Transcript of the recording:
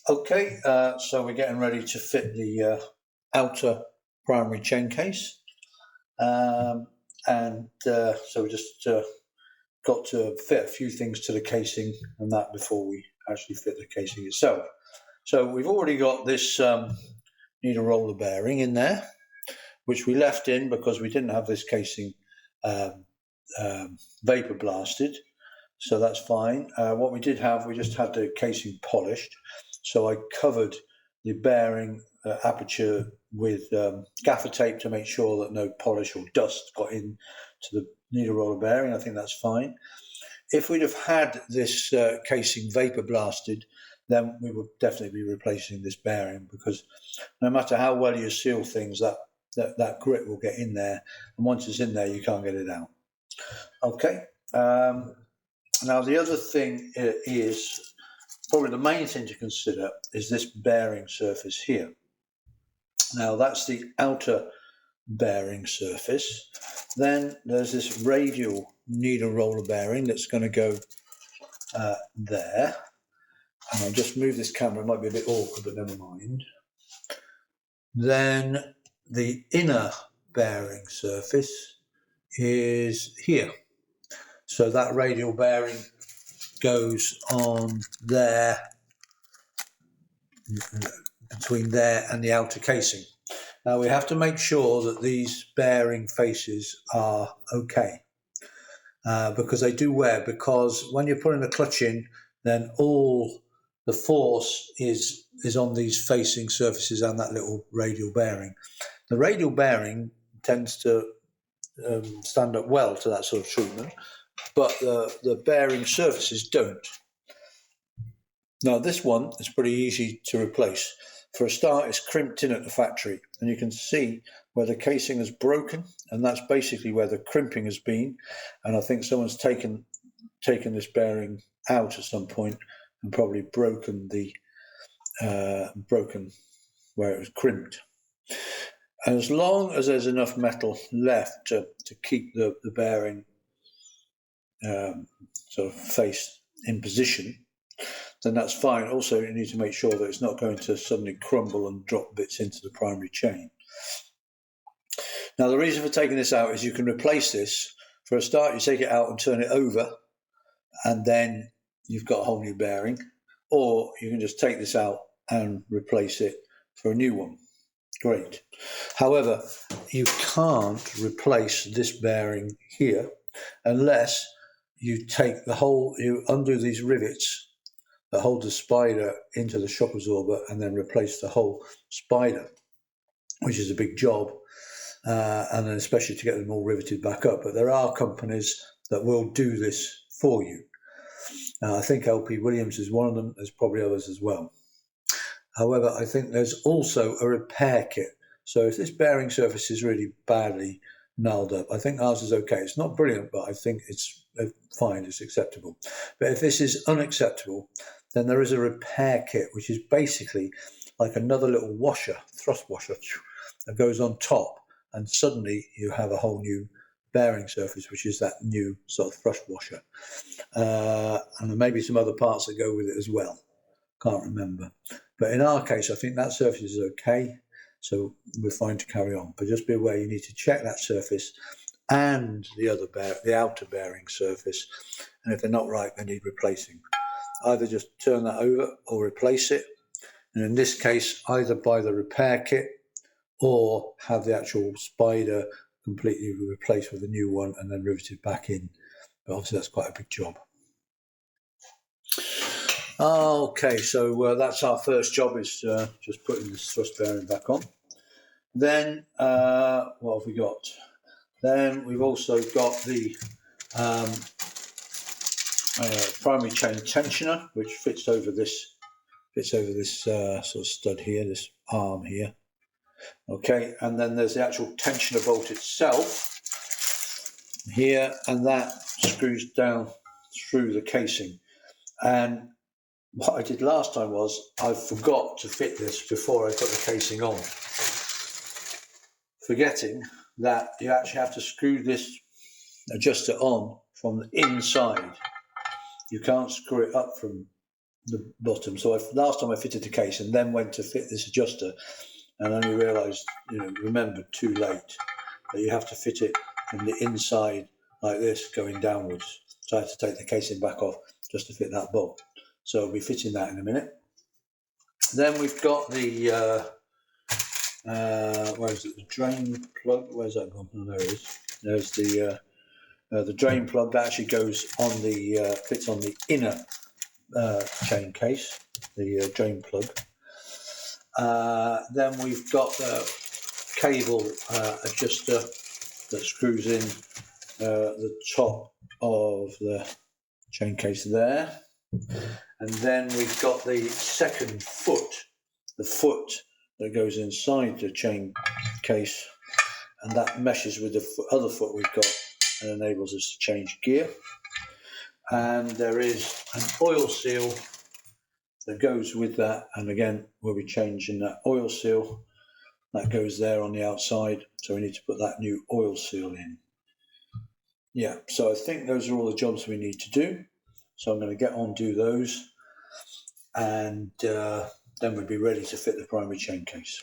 Okay, so we're getting ready to fit the outer primary chain case, so we just got to fit a few things to the casing and that before we actually fit the casing itself. So we've already got this needle roller bearing in there, which we left in because we didn't have this casing vapor blasted, so that's fine. What we did have, we just had the casing polished. So I covered the bearing aperture with gaffer tape to make sure that no polish or dust got into the needle roller bearing. I think that's fine. If we'd have had this casing vapor blasted, then we would definitely be replacing this bearing, because no matter how well you seal things, that grit will get in there, and once it's in there, you can't get it out. Okay. Now the other thing is, probably the main thing to consider, is this bearing surface here. Now that's the outer bearing surface. Then there's this radial needle roller bearing that's going to go there. And I'll just move this camera, it might be a bit awkward, but never mind. Then the inner bearing surface is here. So that radial bearing goes on there, between there and the outer casing. Now we have to make sure that these bearing faces are okay, because they do wear, because when you're putting the clutch in, then all the force is on these facing surfaces and that little radial bearing. The radial bearing tends to stand up well to that sort of treatment, but the bearing surfaces don't. Now this one is pretty easy to replace. For a start, it's crimped in at the factory, and you can see where the casing has broken, and that's basically where the crimping has been. And I think someone's taken this bearing out at some point and probably broken where it was crimped. And as long as there's enough metal left to keep the bearing sort of face in position, then that's fine. Also, you need to make sure that it's not going to suddenly crumble and drop bits into the primary chain. Now, the reason for taking this out is you can replace this. For a start, you take it out and turn it over, and then you've got a whole new bearing. Or you can just take this out and replace it for a new one. Great. However, you can't replace this bearing here unless you take you undo these rivets that hold the spider into the shock absorber and then replace the whole spider, which is a big job, and then especially to get them all riveted back up. But there are companies that will do this for you. I think LP Williams is one of them. There's probably others as well. However, I think there's also a repair kit. So if this bearing surface is really badly gnarled up, I think ours is okay. It's not brilliant, but I think it's fine, it's acceptable. But if this is unacceptable, then there is a repair kit, which is basically like another little washer, thrust washer, that goes on top, and suddenly you have a whole new bearing surface, which is that new sort of thrust washer. And there may be some other parts that go with it as well. Can't remember. But in our case, I think that surface is okay, so we're fine to carry on. But just be aware, you need to check that surface and the outer bearing surface, and if they're not right, they need replacing. Either just turn that over or replace it, and in this case, either buy the repair kit or have the actual spider completely replaced with a new one and then riveted back in. But obviously that's quite a big job. Okay, so that's our first job, is just putting this thrust bearing back on. Then what have we got? Then we've also got the primary chain tensioner, which fits over this sort of stud here, this arm here. Okay, and then there's the actual tensioner bolt itself here, and that screws down through the casing. And what I did last time was I forgot to fit this before I put the casing on, forgetting that you actually have to screw this adjuster on from the inside. You can't screw it up from the bottom. So last time I fitted the case and then went to fit this adjuster, and only realised, remembered too late that you have to fit it from the inside like this, going downwards. So I had to take the casing back off just to fit that bolt. So I'll be fitting that in a minute. Then we've got the where is it? The drain plug. Where's that gone? Oh, there it is. There's the drain plug that actually goes on the fits on the inner chain case. The drain plug. Then we've got the cable adjuster that screws in the top of the chain case there. And then we've got the second foot, the foot that goes inside the chain case, and that meshes with the other foot we've got and enables us to change gear. And there is an oil seal that goes with that, and again we'll be changing that oil seal. That goes there on the outside, so we need to put that new oil seal in. Yeah, so I think those are all the jobs we need to do. So I'm going to get on, do those, and then we'll be ready to fit the primary chain case.